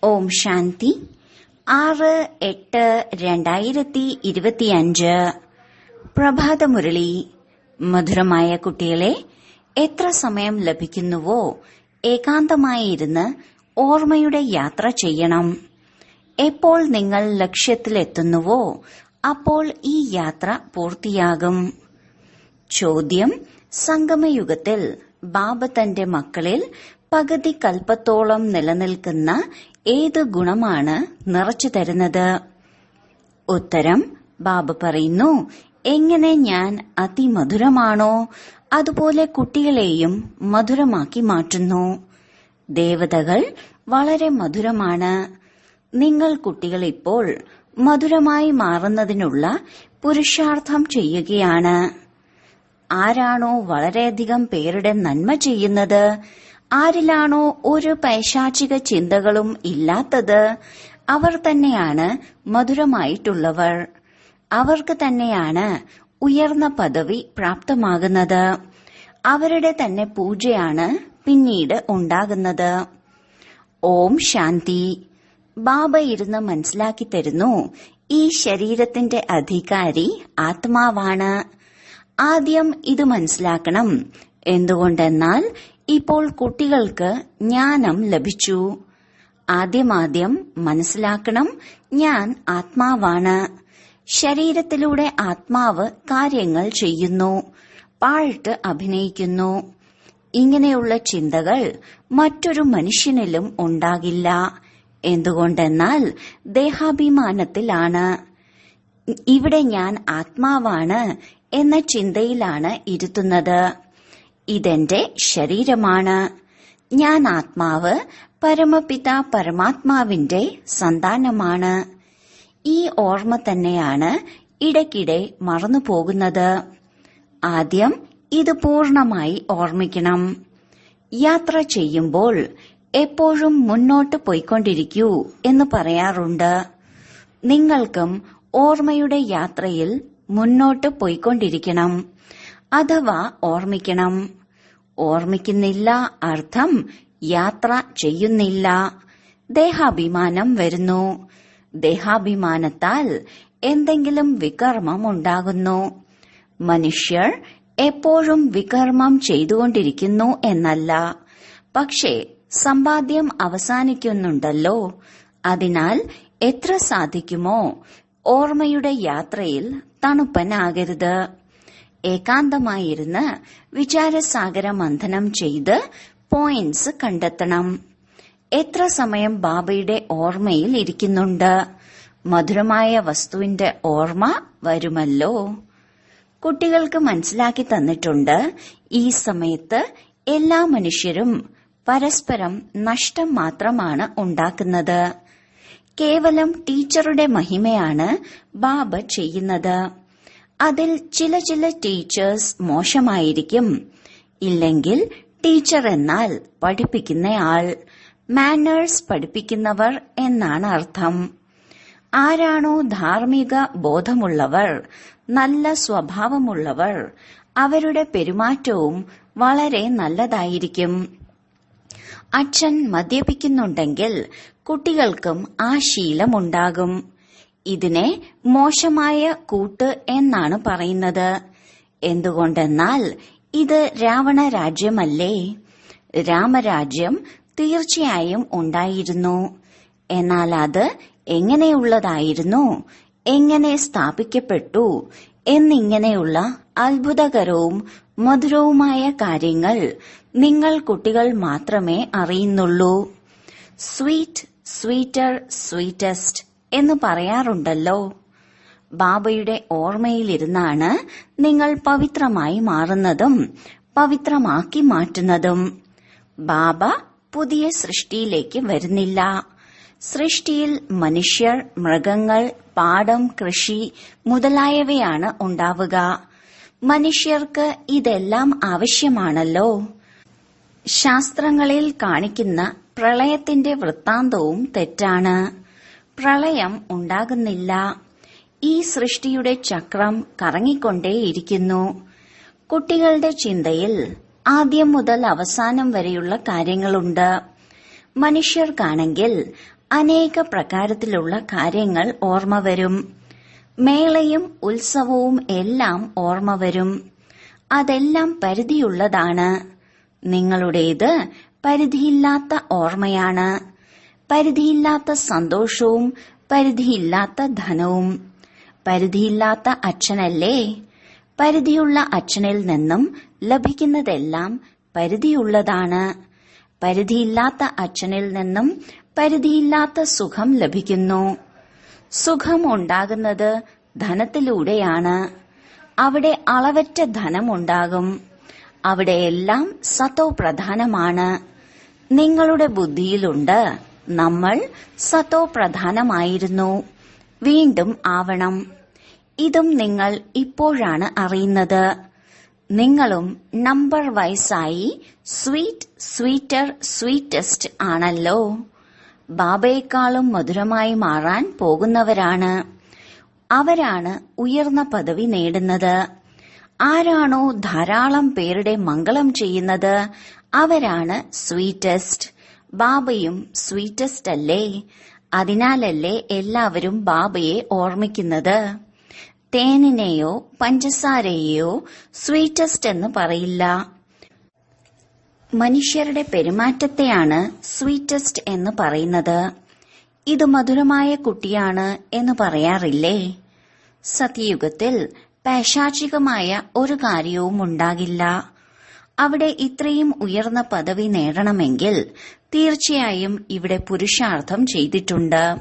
ഓം ശാന്തി 6-8-2025 പ്രഭാതമുരളി. മധുരമായ കുട്ടികളെ, എത്ര സമയം ലഭിക്കുന്നുവോ ഏകാന്തമായി ഇരുന്ന് ഓർമ്മയുടെ യാത്ര ചെയ്യണം. എപ്പോൾ നിങ്ങൾ ലക്ഷ്യത്തിലെത്തുന്നുവോ അപ്പോൾ ഈ യാത്ര പൂർത്തിയാകും. ചോദ്യം: സംഗമയുഗത്തിൽ ബാബ തന്റെ മക്കളിൽ പകുതി കൽപ്പത്തോളം നിലനിൽക്കുന്ന ഏത് ഗുണമാണ് നിറച്ചു തരുന്നത്? ഉത്തരം: ബാബ പറയുന്നു, എങ്ങനെ ഞാൻ അതിമധുരമാണോ അതുപോലെ കുട്ടികളെയും മധുരമാക്കി മാറ്റുന്നു. ദേവതകൾ വളരെ മധുരമാണ്. നിങ്ങൾ കുട്ടികൾ ഇപ്പോൾ മധുരമായി മാറുന്നതിനുള്ള പുരുഷാർത്ഥം ചെയ്യുകയാണ്. ആരാണോ വളരെയധികം പേരുടെ നന്മ ചെയ്യുന്നത്, ആരിലാണോ ഒരു പൈശാചിക ചിന്തകളും ഇല്ലാത്തത്, അവർ തന്നെയാണ് മധുരമായിട്ടുള്ളവർ. അവർക്ക് തന്നെയാണ് ഉയർന്ന പദവി പ്രാപ്തമാകുന്നത്. അവരുടെ തന്നെ പൂജയാണ് പിന്നീട് ഉണ്ടാകുന്നത്. ഓം ശാന്തി. ബാബ ഇരുന്ന് മനസ്സിലാക്കി തരുന്നു, ഈ ശരീരത്തിന്റെ അധികാരി ആത്മാവാണ്. ആദ്യം ഇത് മനസ്സിലാക്കണം. എന്തുകൊണ്ടെന്നാൽ ഇപ്പോൾ കുട്ടികൾക്ക് ജ്ഞാനം ലഭിച്ചു. ആദ്യം മനസ്സിലാക്കണം, ഞാൻ ആത്മാവാണ്. ശരീരത്തിലൂടെ ആത്മാവ് കാര്യങ്ങൾ ചെയ്യുന്നു, പാട്ട് അഭിനയിക്കുന്നു. ഇങ്ങനെയുള്ള ചിന്തകൾ മറ്റൊരു മനുഷ്യനിലും ഉണ്ടാകില്ല. എന്തുകൊണ്ടെന്നാൽ ദേഹാഭിമാനത്തിലാണ്. ഇവിടെ ഞാൻ ആത്മാവാണ് എന്ന ചിന്തയിലാണ് ഇരുത്തുന്നത്. ഇതെന്റെ ശരീരമാണ്. ഞാൻ ആത്മാവ് പരമപിത പരമാത്മാവിന്റെ സന്താനമാണ്. ഈ ഓർമ്മ തന്നെയാണ് ഇടയ്ക്കിടെ മറന്നുപോകുന്നത്. ആദ്യം ഇത് പൂർണമായി ഓർമ്മിക്കണം. യാത്ര ചെയ്യുമ്പോൾ എപ്പോഴും മുന്നോട്ട് പോയിക്കൊണ്ടിരിക്കൂ എന്ന് പറയാറുണ്ട്. നിങ്ങൾക്കും ഓർമ്മയുടെ യാത്രയിൽ മുന്നോട്ട് പോയിക്കൊണ്ടിരിക്കണം. അഥവാ ഓർമ്മിക്കണം. ഓർമ്മിക്കുന്നില്ല അർത്ഥം യാത്ര ചെയ്യുന്നില്ല. ദേഹാഭിമാനം വരുന്നു. ദേഹാഭിമാനത്താൽ എന്തെങ്കിലും വികർമ്മം ഉണ്ടാകുന്നു. മനുഷ്യർ എപ്പോഴും വികർമ്മം ചെയ്തുകൊണ്ടിരിക്കുന്നു എന്നല്ല, പക്ഷേ സമ്പാദ്യം അവസാനിക്കുന്നുണ്ടല്ലോ. അതിനാൽ എത്ര സാധിക്കുമോ ഓർമ്മയുടെ യാത്രയിൽ തണുപ്പനാകരുത്. ഏകാന്തമായിരുന്ന് വിചാരസാഗര മന്ഥനം ചെയ്ത് പോയിന്റ്സ് കണ്ടെത്തണം. എത്ര സമയം ബാബയുടെ ഓർമ്മയിൽ ഇരിക്കുന്നുണ്ട്? മധുരമായ വസ്തുവിന്റെ ഓർമ്മ വരുമല്ലോ. കുട്ടികൾക്ക് മനസ്സിലാക്കി തന്നിട്ടുണ്ട്, ഈ സമയത്ത് എല്ലാ മനുഷ്യരും പരസ്പരം നഷ്ടം മാത്രമാണ് ഉണ്ടാക്കുന്നത്. കേവലം ടീച്ചറുടെ മഹിമയാണ് ബാബ ചെയ്യുന്നത്. അതിൽ ചില ടീച്ചേഴ്സ് മോശമായിരിക്കും. ഇല്ലെങ്കിൽ ടീച്ചർ എന്നാൽ പഠിപ്പിക്കുന്നയാൾ, മാനേഴ്സ് പഠിപ്പിക്കുന്നവർ എന്നാണ് അർത്ഥം. ആരാണോ ധാർമ്മിക ബോധമുള്ളവർ, നല്ല സ്വഭാവമുള്ളവർ, അവരുടെ പെരുമാറ്റവും വളരെ നല്ലതായിരിക്കും. അച്ഛൻ മദ്യപിക്കുന്നുണ്ടെങ്കിൽ കുട്ടികൾക്കും ആ ശീലമുണ്ടാകും. ഇതിനെ മോശമായ കൂട്ട് എന്നാണ് പറയുന്നത്. എന്തുകൊണ്ടെന്നാൽ ഇത് രാവണ രാജ്യമല്ലേ. രാമരാജ്യം തീർച്ചയായും ഉണ്ടായിരുന്നു. എന്നാൽ അത് എങ്ങനെയുള്ളതായിരുന്നു, എങ്ങനെ സ്ഥാപിക്കപ്പെട്ടു എന്നിങ്ങനെയുള്ള അത്ഭുതകരവും മധുരവുമായ കാര്യങ്ങൾ നിങ്ങൾ കുട്ടികൾ മാത്രമേ അറിയുന്നുള്ളൂ. സ്വീറ്റ്, സ്വീറ്റർ, സ്വീറ്റസ്റ്റ് എന്ന് പറയാറുണ്ടല്ലോ. ബാബയുടെ ഓർമ്മയിലിരുന്നാണ് നിങ്ങൾ പവിത്രമായി മാറുന്നതും പവിത്രമാക്കി മാറ്റുന്നതും. ബാബ പുതിയ സൃഷ്ടിയിലേക്ക് വരുന്നില്ല. സൃഷ്ടിയിൽ മനുഷ്യർ, മൃഗങ്ങൾ, പാടം, കൃഷി മുതലായവയാണ് ഉണ്ടാവുക. മനുഷ്യർക്ക് ഇതെല്ലാം ആവശ്യമാണല്ലോ. ശാസ്ത്രങ്ങളിൽ കാണിക്കുന്ന പ്രളയത്തിന്റെ വൃത്താന്തവും തെറ്റാണ്. പ്രളയം ഉണ്ടാകുന്നില്ല. ഈ സൃഷ്ടിയുടെ ചക്രം കറങ്ങിക്കൊണ്ടേയിരിക്കുന്നു. കുട്ടികളുടെ ചിന്തയിൽ ആദ്യം മുതൽ അവസാനം വരെയുള്ള കാര്യങ്ങളുണ്ട്. മനുഷ്യർക്കാണെങ്കിൽ അനേക പ്രകാരത്തിലുള്ള കാര്യങ്ങൾ ഓർമ്മ വരും. മേളയും ഉത്സവവും എല്ലാം ഓർമ്മ വരും. അതെല്ലാം പരിധിയുള്ളതാണ്. നിങ്ങളുടേത് പരിധിയില്ലാത്ത ഓർമ്മയാണ്. പരിധിയില്ലാത്ത സന്തോഷവും പരിധിയില്ലാത്ത ധനവും. പരിധിയില്ലാത്ത അച്ഛനല്ലേ? പരിധിയുള്ള അച്ഛനിൽ നിന്നും ലഭിക്കുന്നതെല്ലാം പരിധിയുള്ളതാണ്. പരിധിയില്ലാത്ത അച്ഛനിൽ നിന്നും പരിധിയില്ലാത്ത സുഖം ലഭിക്കുന്നു. സുഖം ഉണ്ടാകുന്നത് ധനത്തിലൂടെയാണ്. അവിടെ അളവറ്റ ധനമുണ്ടാകും. അവിടെയെല്ലാം സത്തോ പ്രധാനമാണ്. നിങ്ങളുടെ ബുദ്ധിയിലുണ്ട്, നമ്മൾ സത്തോ പ്രധാനമായിരുന്നു, വീണ്ടും ആവണം. ഇതും നിങ്ങൾ ഇപ്പോഴാണ് അറിയുന്നത്. നിങ്ങളും നമ്പർ വൈസായി സ്വീറ്റ്, സ്വീറ്റർ, സ്വീറ്റസ്റ്റ് ആണല്ലോ. ബാബയെക്കാളും മധുരമായി മാറാൻ പോകുന്നവരാണ്. അവരാണ് ഉയർന്ന പദവി നേടുന്നത്. ആരാണോ ധാരാളം പേരുടെ മംഗളം ചെയ്യുന്നത് അവരാണ് സ്വീറ്റസ്റ്റ്. ബാബയും സ്വീറ്റസ്റ്റ് അല്ലേ? അതിനാലല്ലേ എല്ലാവരും ബാബയെ ഓർമ്മിക്കുന്നത്. തേനിനെയോ പഞ്ചസാരയെയോ സ്വീറ്റസ്റ്റ് എന്ന് പറയില്ല. മനുഷ്യരുടെ പെരുമാറ്റത്തെയാണ് സ്വീറ്റസ്റ്റ് എന്ന് പറയുന്നത്. ഇത് മധുരമായ കുട്ടിയാണ് എന്ന് പറയാറില്ലേ? സത്യയുഗത്തിൽ പൈശാചികമായ ഒരു കാര്യവും ഉണ്ടാകില്ല. അവിടെ ഇത്രയും ഉയർന്ന പദവി നേടണമെങ്കിൽ തീർച്ചയായും ഇവിടെ പുരുഷാർത്ഥം ചെയ്തിട്ടുണ്ട്.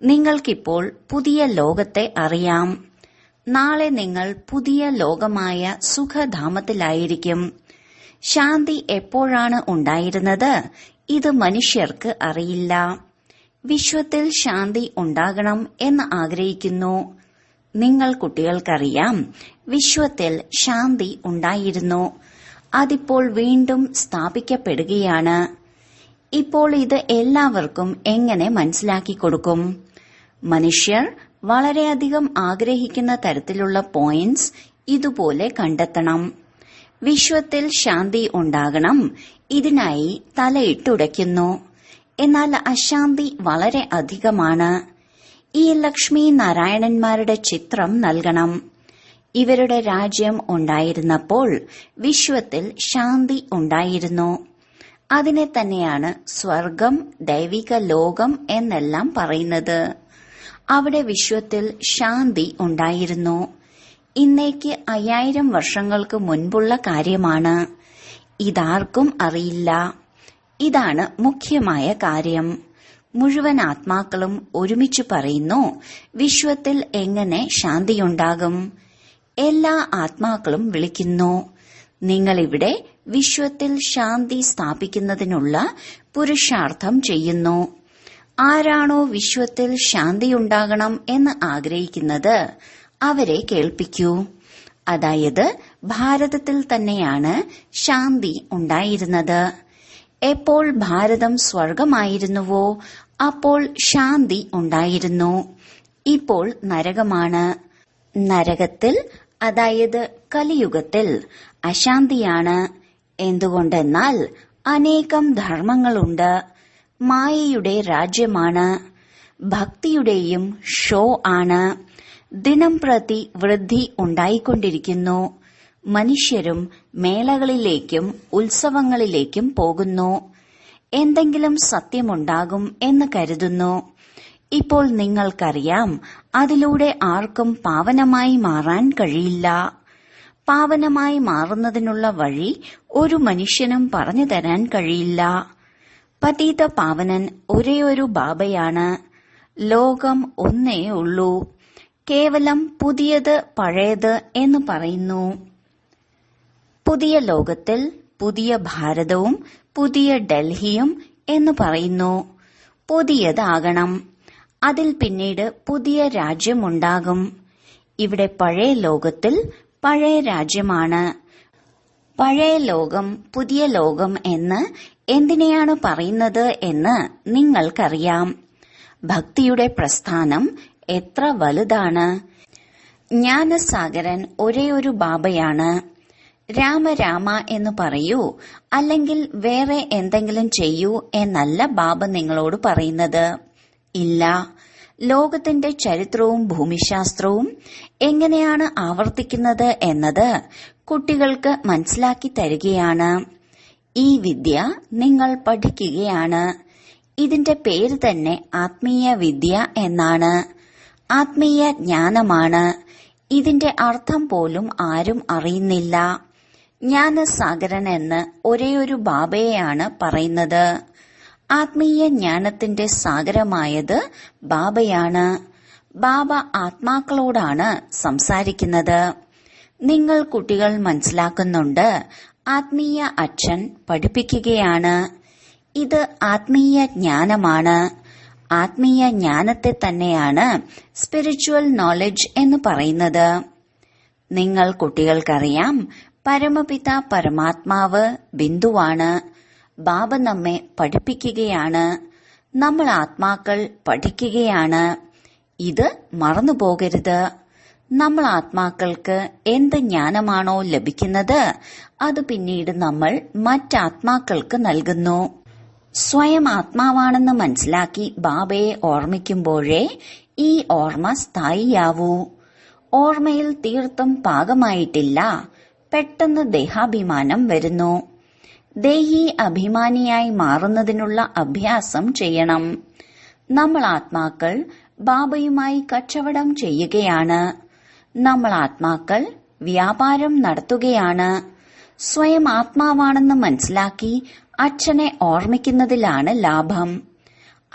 നിങ്ങൾക്കിപ്പോൾ പുതിയ ലോകത്തെ അറിയാം. നാളെ നിങ്ങൾ പുതിയ ലോകമായ സുഖധാമത്തിലായിരിക്കും. ശാന്തി എപ്പോഴാണ് ഉണ്ടായിരുന്നത് ഇത് മനുഷ്യർക്ക് അറിയില്ല. വിശ്വത്തിൽ ശാന്തി ഉണ്ടാകണം എന്ന് ആഗ്രഹിക്കുന്നു. നിങ്ങൾ കുട്ടികൾക്കറിയാം, വിശ്വത്തിൽ ശാന്തി ഉണ്ടായിരുന്നു. അതിപ്പോൾ വീണ്ടും സ്ഥാപിക്കപ്പെടുകയാണ്. ഇപ്പോൾ ഇത് എല്ലാവർക്കും എങ്ങനെ മനസ്സിലാക്കി കൊടുക്കും? മനുഷ്യർ വളരെയധികം ആഗ്രഹിക്കുന്ന തരത്തിലുള്ള പോയിന്റ്സ് ഇതുപോലെ കണ്ടെത്തണം. വിശ്വത്തിൽ ശാന്തി ഉണ്ടാകണം, ഇതിനായി തലയിട്ടുടയ്ക്കുന്നു. എന്നാൽ അശാന്തി വളരെ അധികമാണ്. ഈ ലക്ഷ്മി നാരായണന്മാരുടെ ചിത്രം നൽകണം. ഇവരുടെ രാജ്യം ഉണ്ടായിരുന്നപ്പോൾ വിശ്വത്തിൽ ശാന്തി ഉണ്ടായിരുന്നു. അതിനെ തന്നെയാണ് സ്വർഗം, ദൈവിക ലോകം എന്നെല്ലാം പറയുന്നത്. അവിടെ വിശ്വത്തിൽ ശാന്തി ഉണ്ടായിരുന്നു. ഇന്നേക്ക് 5000 വർഷങ്ങൾക്ക് മുൻപുള്ള കാര്യമാണ്. ഇതാർക്കും അറിയില്ല. ഇതാണ് മുഖ്യമായ കാര്യം. മുഴുവൻ ആത്മാക്കളും ഒരുമിച്ച് പറയുന്നു, വിശ്വത്തിൽ എങ്ങനെ ശാന്തിയുണ്ടാകും? എല്ലാ ആത്മാക്കളും വിളിക്കുന്നു, നിങ്ങളിവിടെ വിശ്വത്തിൽ ശാന്തി സ്ഥാപിക്കുന്നതിനുള്ള പുരുഷാർത്ഥം ചെയ്യുന്നു. ആരാണോ വിശ്വത്തിൽ ശാന്തിയുണ്ടാകണം എന്ന് ആഗ്രഹിക്കുന്നത് അവരെ കേൾപ്പിക്കൂ. അതായത് ഭാരതത്തിൽ തന്നെയാണ് ശാന്തി ഉണ്ടായിരുന്നത്. എപ്പോൾ ഭാരതം സ്വർഗമായിരുന്നുവോ അപ്പോൾ ശാന്തി ഉണ്ടായിരുന്നു. ഇപ്പോൾ നരകമാണ്. നരകത്തിൽ, അതായത് കലിയുഗത്തിൽ അശാന്തിയാണ്. എന്തുകൊണ്ടെന്നാൽ അനേകം ധർമ്മങ്ങളുണ്ട്. മായയുടെ രാജ്യമാണ്. ഭക്തിയുടെയും ഷോ ആണ്. ദിനം പ്രതി വൃദ്ധി ഉണ്ടായിക്കൊണ്ടിരിക്കുന്നു. മനുഷ്യരും മേളകളിലേക്കും ഉത്സവങ്ങളിലേക്കും പോകുന്നു. എന്തെങ്കിലും സത്യമുണ്ടാകും എന്ന് കരുതുന്നു. ഇപ്പോൾ നിങ്ങൾക്കറിയാം, അതിലൂടെ ആർക്കും പാവനമായി മാറാൻ കഴിയില്ല. പാവനമായി മാറുന്നതിനുള്ള വഴി ഒരു മനുഷ്യനും പറഞ്ഞു തരാൻ കഴിയില്ല. പതീത പാവനൻ ഒരേയൊരു ബാബയാണ്. ലോകം ഒന്നേ ഉള്ളൂ. കേവലം പുതിയത് പഴയത് എന്ന് പറയുന്നു. പുതിയ ലോകത്തിൽ പുതിയ ഭാരതവും പുതിയ ഡൽഹിയും എന്ന് പറയുന്നു. പുതിയതാകണം. അതിൽ പിന്നീട് പുതിയ രാജ്യമുണ്ടാകും. ഇവിടെ പഴയ ലോകത്തിൽ പഴയ രാജ്യമാണ്. പഴയ ലോകം, പുതിയ ലോകം എന്ന് എന്തിനെയാണ് പറയുന്നത് എന്ന് നിങ്ങൾക്കറിയാം. ഭക്തിയുടെ പ്രസ്ഥാനം എത്ര വലുതാണ്. ജ്ഞാനസാഗരൻ ഒരേയൊരു ബാബയാണ്. രാമ രാമ എന്ന് പറയൂ, അല്ലെങ്കിൽ വേറെ എന്തെങ്കിലും ചെയ്യൂ എന്നല്ല ബാബ നിങ്ങളോട് പറയുന്നത്. ഇല്ല, ലോകത്തിന്റെ ചരിത്രവും ഭൂമിശാസ്ത്രവും എങ്ങനെയാണ് ആവർത്തിക്കുന്നത് എന്നത് കുട്ടികൾക്ക് മനസ്സിലാക്കി തരികയാണ്. ഈ വിദ്യ നിങ്ങൾ പഠിക്കുകയാണ്. ഇതിന്റെ പേര് തന്നെ ആത്മീയ വിദ്യ എന്നാണ്. ആത്മീയ ജ്ഞാനമാണ്. ഇതിന്റെ അർത്ഥം പോലും ആരും അറിയുന്നില്ല. ജ്ഞാനസാഗരൻ എന്ന് ഒരേയൊരു ബാബയെയാണ് പറയുന്നത്. ആത്മീയ ജ്ഞാനത്തിന്റെ സാഗരമായത് ബാബയാണ്. ബാബ ആത്മാക്കളോടാണ് സംസാരിക്കുന്നത്. നിങ്ങൾ കുട്ടികൾ മനസ്സിലാക്കുന്നുണ്ട്. ആത്മീയ അച്ഛൻ പഠിപ്പിക്കുകയാണ്. ഇത് ആത്മീയ ജ്ഞാനമാണ്. ആത്മീയ ജ്ഞാനത്തെ തന്നെയാണ് സ്പിരിച്വൽ നോളജ് എന്ന് പറയുന്നത്. നിങ്ങൾ കുട്ടികൾക്കറിയാം, പരമപിത പരമാത്മാവ് ബിന്ദുവാണ്. ബാബ നമ്മെ പഠിപ്പിക്കുകയാണ്. നമ്മൾ ആത്മാക്കൾ പഠിക്കുകയാണ്. ഇത് മറന്നുപോകരുത്. നമ്മൾ ആത്മാക്കൾക്ക് എന്ത് ജ്ഞാനമാണോ ലഭിക്കുന്നത് അത് പിന്നീട് നമ്മൾ മറ്റാത്മാക്കൾക്ക് നൽകുന്നു. സ്വയം ആത്മാവാണെന്ന് മനസ്സിലാക്കി ബാബയെ ഓർമ്മിക്കുമ്പോഴേ ഈ ഓർമ്മ സ്ഥായിയാവൂ. ഓർമ്മയിൽ തീർത്തും പാകമായിട്ടില്ല. പെട്ടെന്ന് ദേഹാഭിമാനം വരുന്നു. ദേഹി അഭിമാനിയായി മാറുന്നതിനുള്ള അഭ്യാസം ചെയ്യണം. നമ്മൾ ആത്മാക്കൾ ബാബയുമായി കച്ചവടം ചെയ്യുകയാണ്. നമ്മൾ ആത്മാക്കൾ വ്യാപാരം നടത്തുകയാണ്. സ്വയം ആത്മാവാണെന്ന് മനസ്സിലാക്കി അച്ഛനെ ഓർമ്മിക്കുന്നതിലാണ് ലാഭം.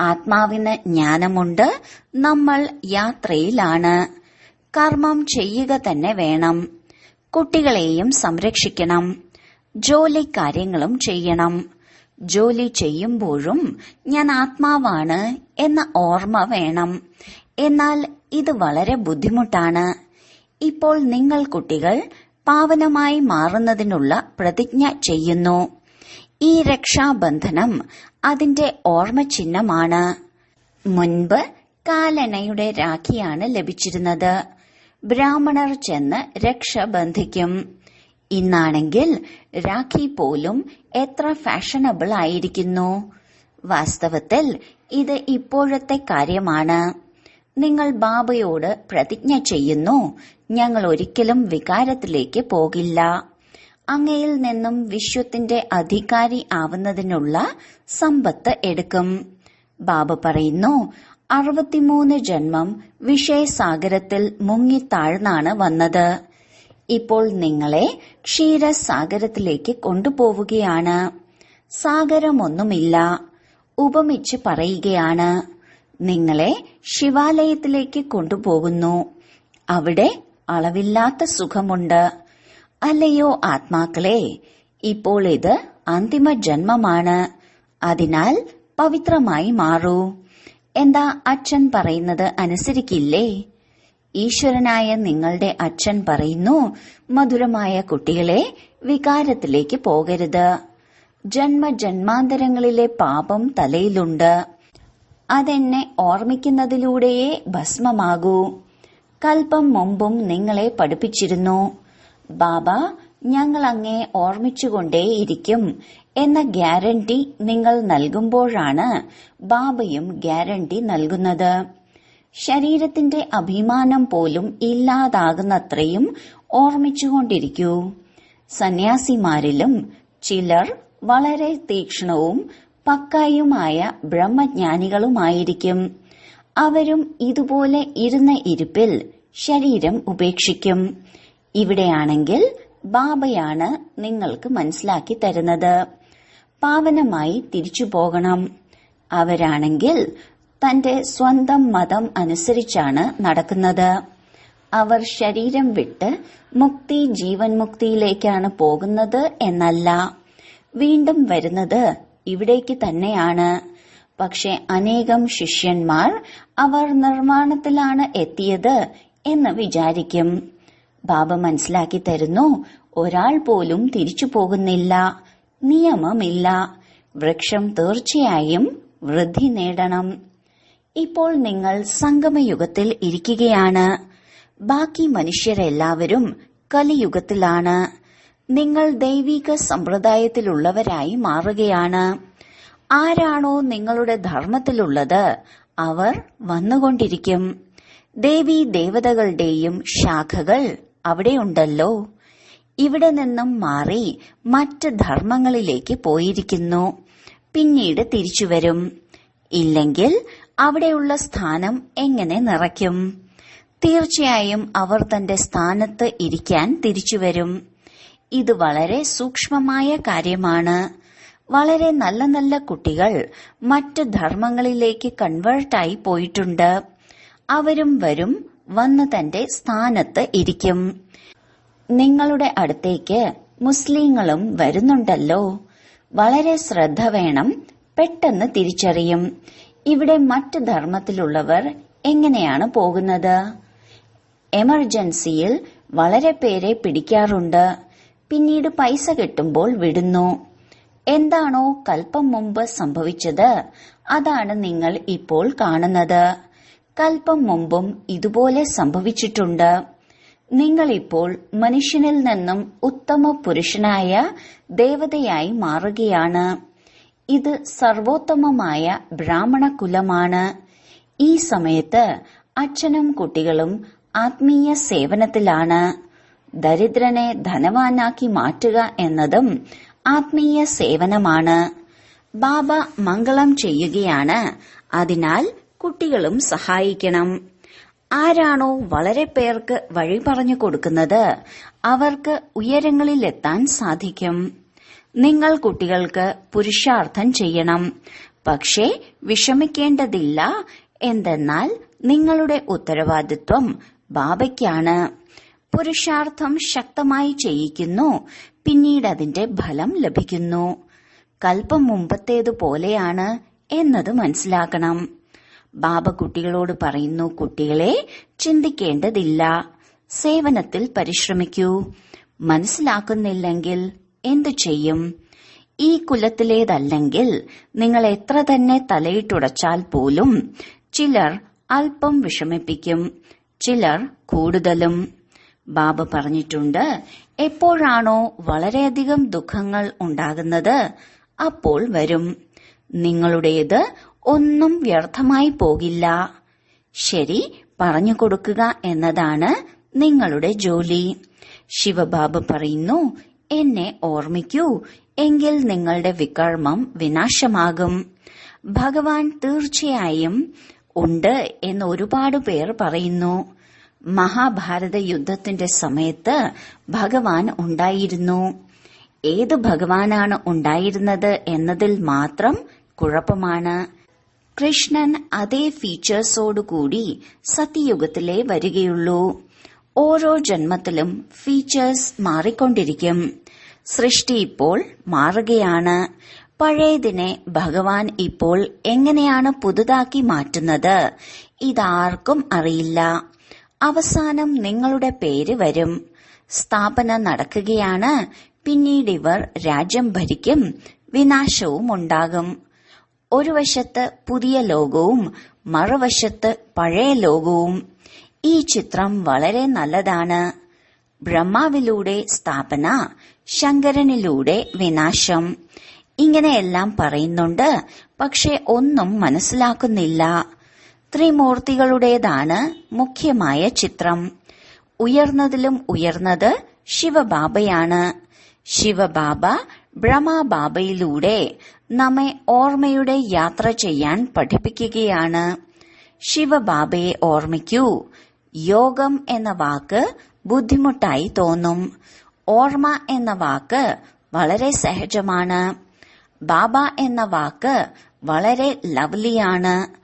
ആത്മാവിന് ജ്ഞാനമുണ്ട്. നമ്മൾ യാത്രയിലാണ്. കർമ്മം ചെയ്യുക തന്നെ വേണം. കുട്ടികളെയും സംരക്ഷിക്കണം. ജോലി കാര്യങ്ങളും ചെയ്യണം. ജോലി ചെയ്യുമ്പോഴും ഞാൻ ആത്മാവാണ് എന്ന ഓർമ്മ വേണം. എന്നാൽ ഇത് വളരെ ബുദ്ധിമുട്ടാണ്. ഇപ്പോൾ നിങ്ങൾ കുട്ടികൾ പാവനമായി മാറുന്നതിനുള്ള പ്രതിജ്ഞ ചെയ്യുന്നു. ഈ രക്ഷാബന്ധനം അതിന്റെ ഓർമ്മ ചിഹ്നമാണ്. മുൻപ് കാലണയുടെ രാഖിയാണ് ലഭിച്ചിരുന്നത്. ബ്രാഹ്മണർ ചെന്ന് രക്ഷ ബന്ധിക്കും. ഇന്നാണെങ്കിൽ രാഖി പോലും എത്ര ഫാഷനബിൾ ആയിരിക്കുന്നു. വാസ്തവത്തിൽ ഇത് ഇപ്പോഴത്തെ കാര്യമാണ്. നിങ്ങൾ ബാബയോട് പ്രതിജ്ഞ ചെയ്യുന്നു, ഞങ്ങൾ ഒരിക്കലും വികാരത്തിലേക്ക് പോകില്ല. അങ്ങയിൽ നിന്നും വിശ്വത്തിന്റെ അധികാരി ആവുന്നതിനുള്ള സമ്പത്ത് എടുക്കും. ബാബ പറയുന്നു, 63 ജന്മം വിഷയസാഗരത്തിൽ മുങ്ങിത്താഴ്ന്നാണ് വന്നത്. ഇപ്പോൾ നിങ്ങളെ ക്ഷീരസാഗരത്തിലേക്ക് കൊണ്ടുപോവുകയാണ്. സാഗരമൊന്നുമില്ല. ഉപമിച്ച് പറയുകയാണ്. നിങ്ങളെ ശിവാലയത്തിലേക്ക് കൊണ്ടുപോകുന്നു. അവിടെ അളവില്ലാത്ത സുഖമുണ്ട്. അല്ലയോ ആത്മാക്കളെ, ഇപ്പോൾ ഇത് അന്തിമ ജന്മമാണ്. അതിനാൽ പവിത്രമായി മാറൂ. എന്താ അച്ഛൻ പറയുന്നത് അനുസരിക്കില്ലേ? ഈശ്വരനായ നിങ്ങളുടെ അച്ഛൻ പറയുന്നു, മധുരമായ കുട്ടികളെ, വികാരത്തിലേക്ക് പോകരുത്. ജന്മജന്മാന്തരങ്ങളിലെ പാപം തലയിലുണ്ട്. അതെന്നെ ഓർമ്മിക്കുന്നതിലൂടെയേ ഭസ്മമാകൂ. കൽപ്പം മുമ്പും നിങ്ങളെ പഠിപ്പിച്ചിരുന്നു. ബാബ ഞങ്ങൾ അങ്ങേ ഓർമ്മിച്ചുകൊണ്ടേയിരിക്കും എന്ന ഗ്യാരണ്ടി നിങ്ങൾ നൽകുമ്പോഴാണ് ബാബയും ഗ്യാരണ്ടി നൽകുന്നത്. ശരീരത്തിന്റെ അഭിമാനം പോലും ഇല്ലാതാകുന്നത്രയും ഓർമ്മിച്ചുകൊണ്ടിരിക്കൂ. സന്യാസിമാരിലും ചിലർ വളരെ തീക്ഷ്ണവും പക്കായുമായ ബ്രഹ്മജ്ഞാനികളുമായിരിക്കും. അവരും ഇതുപോലെ ഇരുന്ന ഇരിപ്പിൽ ശരീരം ഉപേക്ഷിക്കും. ഇവിടെയാണെങ്കിൽ ബാബയാണ് നിങ്ങൾക്ക് മനസ്സിലാക്കി തരുന്നത്. പാവനമായി തിരിച്ചു പോകണം. അവരാണെങ്കിൽ തന്റെ സ്വന്തം മതം അനുസരിച്ചാണ് നടക്കുന്നത്. അവർ ശരീരം വിട്ട് മുക്തി ജീവൻ മുക്തിയിലേക്കാണ് പോകുന്നത് എന്നല്ല. വീണ്ടും വരുന്നത് ഇവിടേക്ക് തന്നെയാണ്. പക്ഷെ അനേകം ശിഷ്യന്മാർ അവർ നിർമ്മാണത്തിലാണ് എത്തിയത് എന്ന് വിചാരിക്കും. ബാബ മനസ്സിലാക്കി തരുന്നു, ഒരാൾ പോലും തിരിച്ചു പോകുന്നില്ല. നിയമമില്ല. വൃക്ഷം തീർച്ചയായും വൃദ്ധി നേടണം. ഇപ്പോൾ നിങ്ങൾ സംഗമയുഗത്തിൽ ഇരിക്കുകയാണ്. ബാക്കി മനുഷ്യരെല്ലാവരും കലിയുഗത്തിലാണ്. നിങ്ങൾ ദൈവിക സമ്പ്രദായത്തിലുള്ളവരായി മാറുകയാണ്. ആരാണോ നിങ്ങളുടെ ധർമ്മത്തിലുള്ളത് അവർ വന്നുകൊണ്ടിരിക്കും. ദേവീ ദേവതകളുടെയും ശാഖകൾ അവിടെയുണ്ടല്ലോ. ഇവിടെ നിന്നും മാറി മറ്റ് ധർമ്മങ്ങളിലേക്ക് പോയിരിക്കുന്നു. പിന്നീട് തിരിച്ചുവരും. ഇല്ലെങ്കിൽ അവിടെയുള്ള സ്ഥാനം എങ്ങനെ നിറയ്ക്കും? തീർച്ചയായും അവർ തന്റെ സ്ഥാനത്ത് ഇരിക്കാൻ തിരിച്ചുവരും. ഇത് വളരെ സൂക്ഷ്മമായ കാര്യമാണ്. വളരെ നല്ല നല്ല കുട്ടികൾ മറ്റ് ധർമ്മങ്ങളിലേക്ക് കൺവേർട്ടായി പോയിട്ടുണ്ട്. അവരും വരും, വന്ന് തന്റെ സ്ഥാനത്ത് ഇരിക്കും. നിങ്ങളുടെ അടുത്തേക്ക് മുസ്ലിങ്ങളും വരുന്നുണ്ടല്ലോ. വളരെ ശ്രദ്ധ വേണം. പെട്ടെന്ന് തിരിച്ചറിയും ഇവിടെ മറ്റ് ധർമ്മത്തിലുള്ളവർ എങ്ങനെയാണ് പോകുന്നത്. എമർജൻസിയിൽ വളരെ പേരെ പിടിക്കാറുണ്ട്. പിന്നീട് പൈസ കിട്ടുമ്പോൾ വിടുന്നു. എന്താണോ കൽപ്പം മുമ്പ് സംഭവിച്ചത് അതാണ് നിങ്ങൾ ഇപ്പോൾ കാണുന്നത്. കൽപ്പം മുമ്പും ഇതുപോലെ സംഭവിച്ചിട്ടുണ്ട്. നിങ്ങളിപ്പോൾ മനുഷ്യനിൽ നിന്നും ഉത്തമ പുരുഷനായ ദേവതയായി മാറുകയാണ്. ഇത് സർവോത്തമമായ ബ്രാഹ്മണ കുലമാണ്. ഈ സമയത്ത് അച്ഛനും കുട്ടികളും ആത്മീയ സേവനത്തിലാണ്. ദരിദ്രനെ ധനവാനാക്കി മാറ്റുക എന്നതും ആത്മീയ സേവനമാണ്. ബാബ മംഗളം ചെയ്യുകയാണ്. അതിനാൽ കുട്ടികളും സഹായിക്കണം. ആരാണോ വളരെ പേർക്ക് വഴി പറഞ്ഞു കൊടുക്കുന്നത് അവർക്ക് ഉയരങ്ങളിലെത്താൻ സാധിക്കും. നിങ്ങൾ കുട്ടികൾക്ക് പുരുഷാർത്ഥം ചെയ്യണം. പക്ഷേ വിഷമിക്കേണ്ടതില്ല. എന്തെന്നാൽ നിങ്ങളുടെ ഉത്തരവാദിത്വം ബാബയ്ക്കാണ്. പുരുഷാർത്ഥം ശക്തമായി ചെയ്യിക്കുന്നു. പിന്നീട് അതിന്റെ ഫലം ലഭിക്കുന്നു. കൽപ്പം മുമ്പത്തേതുപോലെയാണ് എന്നത് മനസ്സിലാക്കണം. ബാബ കുട്ടികളോട് പറയുന്നു, കുട്ടികളെ ചിന്തിക്കേണ്ടതില്ല. സേവനത്തിൽ പരിശ്രമിക്കൂ. മനസ്സിലാക്കുന്നില്ലെങ്കിൽ എന്തു ചെയ്യും? ഈ കുലത്തിലേതല്ലെങ്കിൽ നിങ്ങൾ എത്ര തന്നെ തലയിട്ടുടച്ചാൽ പോലും ചിലർ അല്പം വിഷമിപ്പിക്കും, ചിലർ കൂടുതലും. ബാബ പറഞ്ഞിട്ടുണ്ട്, എപ്പോഴാണോ വളരെയധികം ദുഃഖങ്ങൾ ഉണ്ടാകുന്നത് അപ്പോൾ വരും. നിങ്ങളുടേത് ഒന്നും വ്യർത്ഥമായി പോകില്ല. ശരി പറഞ്ഞു കൊടുക്കുക എന്നതാണ് നിങ്ങളുടെ ജോലി. ശിവബാബ പറയുന്നു, എന്നെ ഓർമ്മിക്കൂ, എങ്കിൽ നിങ്ങളുടെ വികർമ്മം വിനാശമാകും. ഭഗവാൻ തീർച്ചയായും ഉണ്ട് എന്ന് ഒരുപാട് പേർ പറയുന്നു. മഹാഭാരത യുദ്ധത്തിന്റെ സമയത്ത് ഭഗവാൻ ഉണ്ടായിരുന്നു. ഏത് ഭഗവാനാണ് ഉണ്ടായിരുന്നത് എന്നതിൽ മാത്രം കുഴപ്പമാണ്. കൃഷ്ണൻ അതേ ഫീച്ചേഴ്സോടുകൂടി സത്യയുഗത്തിലേ വരികയുള്ളൂ. ഓരോ ജന്മത്തിലും ഫീച്ചേഴ്സ് മാറിക്കൊണ്ടിരിക്കും. സൃഷ്ടി ഇപ്പോൾ മാറുകയാണ്. പഴയതിനെ ഭഗവാൻ ഇപ്പോൾ എങ്ങനെയാണ് പുതുതാക്കി മാറ്റുന്നത് ഇതാർക്കും അറിയില്ല. അവസാനം നിങ്ങളുടെ പേര് വരും. സ്ഥാപന നടക്കുകയാണ്. പിന്നീട് ഇവർ രാജ്യം ഭരിക്കും. വിനാശവും ഉണ്ടാകും. ഒരു വശത്ത് പുതിയ ലോകവും മറുവശത്ത് പഴയ ലോകവും. ഈ ചിത്രം വളരെ നല്ലതാണ്. ബ്രഹ്മാവിലൂടെ സ്ഥാപന, ശങ്കരനിലൂടെ വിനാശം. ഇങ്ങനെയെല്ലാം പറയുന്നുണ്ട്. പക്ഷെ ഒന്നും മനസ്സിലാക്കുന്നില്ല. ത്രിമൂർത്തികളുടേതാണ് മുഖ്യമായ ചിത്രം. ഉയർന്നതിലും ഉയർന്നത് ശിവബാബയാണ്. ശിവബാബ ബ്രഹ്മബാബയിലൂടെ നമ്മെ ഓർമ്മയുടെ യാത്ര ചെയ്യാൻ പഠിപ്പിക്കുകയാണ്. ശിവബാബയെ ഓർമ്മിക്കൂ. യോഗം എന്ന വാക്ക് ബുദ്ധിമുട്ടായി തോന്നും. ഓർമ്മ എന്ന വാക്ക് വളരെ സഹജമാണ്. ബാബ എന്ന വാക്ക് വളരെ ലവ്ലിയാണ്.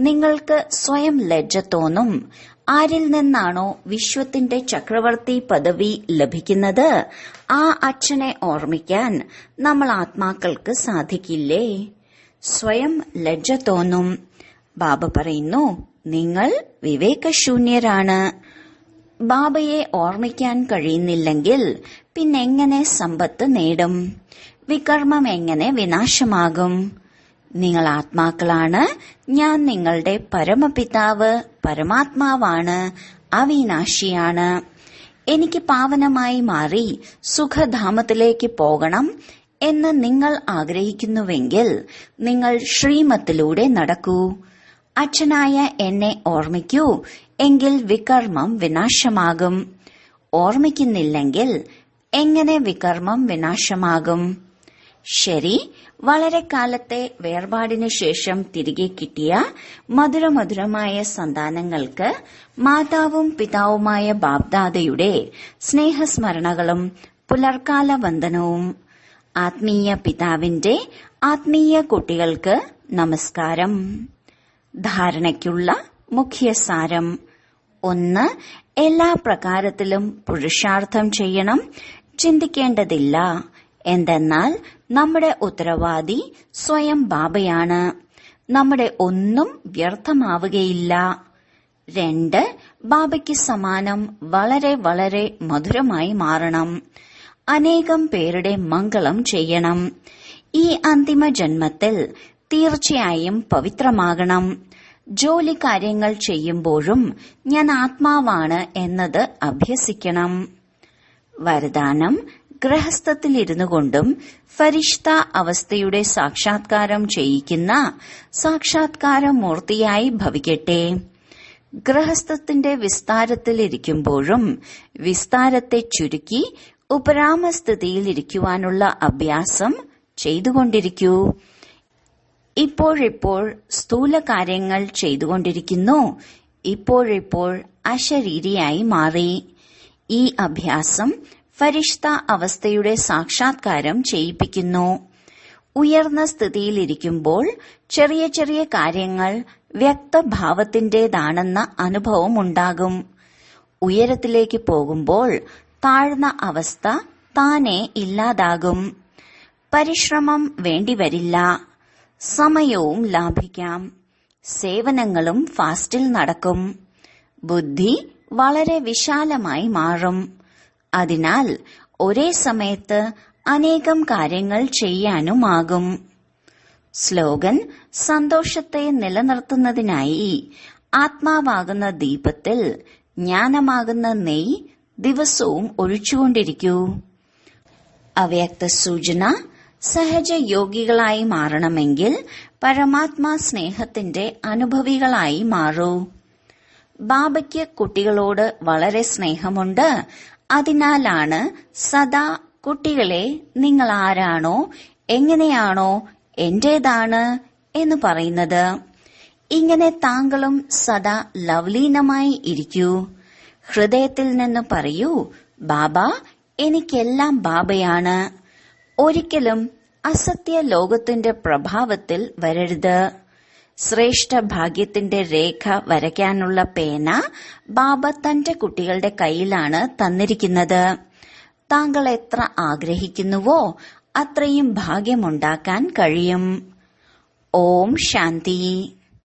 നിങ്ങൾക്ക് സ്വയം ലജ്ജ തോന്നും. ആരിൽ നിന്നാണോ വിശ്വത്തിന്റെ ചക്രവർത്തി പദവി ലഭിക്കുന്നത് ആ അച്ഛനെ ഓർമ്മിക്കാൻ നമ്മൾ ആത്മാക്കൾക്ക് സാധിക്കില്ലേ? സ്വയം ലജ്ജ തോന്നും. ബാബ പറയുന്നു, നിങ്ങൾ വിവേകശൂന്യരാണ്. ബാബയെ ഓർമ്മിക്കാൻ കഴിയുന്നില്ലെങ്കിൽ പിന്നെങ്ങനെ സമ്പത്ത് നേടും? വികർമ്മം എങ്ങനെ വിനാശമാകും? നിങ്ങൾ ആത്മാക്കളാണ്. ഞാൻ നിങ്ങളുടെ പരമപിതാവ്, പരമാത്മാവാണ്, അവിനാശിയാണ്. എനിക്ക് പാവനമായി മാറി സുഖധാമത്തിലേക്ക് പോകണം എന്ന് നിങ്ങൾ ആഗ്രഹിക്കുന്നുവെങ്കിൽ നിങ്ങൾ ശ്രീമത്തിലൂടെ നടക്കൂ. അച്ഛനായ എന്നെ ഓർമ്മിക്കൂ, എങ്കിൽ വികർമ്മം വിനാശമാകും. ഓർമ്മിക്കുന്നില്ലെങ്കിൽ എങ്ങനെ വികർമ്മം വിനാശമാകും? ശരി, വളരെ കാലത്തെ വേർപാടിനു ശേഷം തിരികെ കിട്ടിയ മധുരമധുരമായ സന്താനങ്ങൾക്ക് മാതാവും പിതാവുമായ ബാബ്ദാദയുടെ സ്നേഹസ്മരണകളും പുലർക്കാല വന്ദനവും. ആത്മീയ പിതാവിന്റെ ആത്മീയ കുട്ടികൾക്ക് നമസ്കാരം. ധാരണയ്ക്കുള്ള മുഖ്യസാരം: 1. എല്ലാ പ്രകാരത്തിലും പുരുഷാർത്ഥം ചെയ്യണം. ചിന്തിക്കേണ്ടതില്ല. എന്തെന്നാൽ നമ്മുടെ ഉത്തരവാദി സ്വയം ബാബയാണ്. നമ്മുടെ ഒന്നും വ്യർത്ഥമാവുകയില്ല. 2. ബാബയ്ക്ക് സമാനം വളരെ വളരെ മധുരമായി മാറണം. അനേകം പേരുടെ മംഗളം ചെയ്യണം. ഈ അന്തിമ ജന്മത്തിൽ തീർച്ചയായും പവിത്രമാകണം. ജോലി കാര്യങ്ങൾ ചെയ്യുമ്പോഴും ഞാൻ ആത്മാവാണ് എന്നത് അഭ്യസിക്കണം. വരദാനം: ഗൃഹസ്ഥത്തിലിരുന്നു കൊണ്ടും ഫരിഷ്ത അവസ്ഥയുടെ സാക്ഷാത്കാരം ചെയ്യിക്കുന്ന സാക്ഷാത്കാരമൂർത്തിയായി ഭവിക്കട്ടെ. ഗൃഹസ്ഥത്തിന്റെ വിസ്താരത്തിലിരിക്കുമ്പോഴും വിസ്താരത്തെ ചുരുക്കി ഉപരാമസ്ഥിതിയിലിരിക്കുവാനുള്ള അഭ്യാസം ചെയ്തുകൊണ്ടിരിക്കൂ. ഇപ്പോഴിപ്പോൾ സ്ഥൂല കാര്യങ്ങൾ ചെയ്തുകൊണ്ടിരിക്കുന്നു. ഇപ്പോഴിപ്പോൾ അശരീരിയായി മാറി. ഈ അഭ്യാസം ഫരിഷ്ത അവസ്ഥയുടെ സാക്ഷാത്കാരം ചെയ്യിപ്പിക്കുന്നു. ഉയർന്ന സ്ഥിതിയിലിരിക്കുമ്പോൾ ചെറിയ ചെറിയ കാര്യങ്ങൾ വ്യക്തഭാവത്തിന്റേതാണെന്ന അനുഭവമുണ്ടാകും. ഉയരത്തിലേക്ക് പോകുമ്പോൾ താഴ്ന്ന അവസ്ഥ താനെ ഇല്ലാതാകും. പരിശ്രമം വേണ്ടിവരില്ല. സമയവും ലാഭിക്കാം. സേവനങ്ങളും ഫാസ്റ്റിൽ നടക്കും. ബുദ്ധി വളരെ വിശാലമായി മാറും. അതിനാൽ ഒരേ സമയത്ത് അനേകം കാര്യങ്ങൾ ചെയ്യാനുമാകും. സ്ലോഗൻ: സന്തോഷത്തെ നിലനിർത്തുന്നതിനായി ആത്മാവാകുന്ന ദീപത്തിൽ ജ്ഞാനമാകുന്ന നെയ് ദിവസവും ഒഴിച്ചുകൊണ്ടിരിക്കൂ. അവ്യക്ത സൂചന: സഹജ യോഗികളായി മാറണമെങ്കിൽ പരമാത്മാ സ്നേഹത്തിന്റെ അനുഭവികളായി മാറൂ. ബാബയ്ക്ക് കുട്ടികളോട് വളരെ സ്നേഹമുണ്ട്. അതിനാലാണ് സദാ കുട്ടികളെ നിങ്ങൾ ആരാണോ എങ്ങനെയാണോ എന്റേതാണ് എന്ന് പറയുന്നത്. ഇങ്ങനെ താങ്കളും സദാ ലവ്ലീനമായി ഇരിക്കൂ. ഹൃദയത്തിൽ നിന്ന് പറയൂ, ബാബ എനിക്കെല്ലാം ബാബയാണ്. ഒരിക്കലും അസത്യ ലോകത്തിന്റെ പ്രഭാവത്തിൽ വരരുത്. ശ്രേഷ്ഠ ഭാഗ്യത്തിന്റെ രേഖ വരയ്ക്കാനുള്ള പേന ബാബ തന്റെ കുട്ടികളുടെ കയ്യിലാണ് തന്നിരിക്കുന്നത്. താങ്കൾ എത്ര ആഗ്രഹിക്കുന്നുവോ അത്രയും ഭാഗ്യമുണ്ടാക്കാൻ കഴിയും. ഓം ശാന്തി.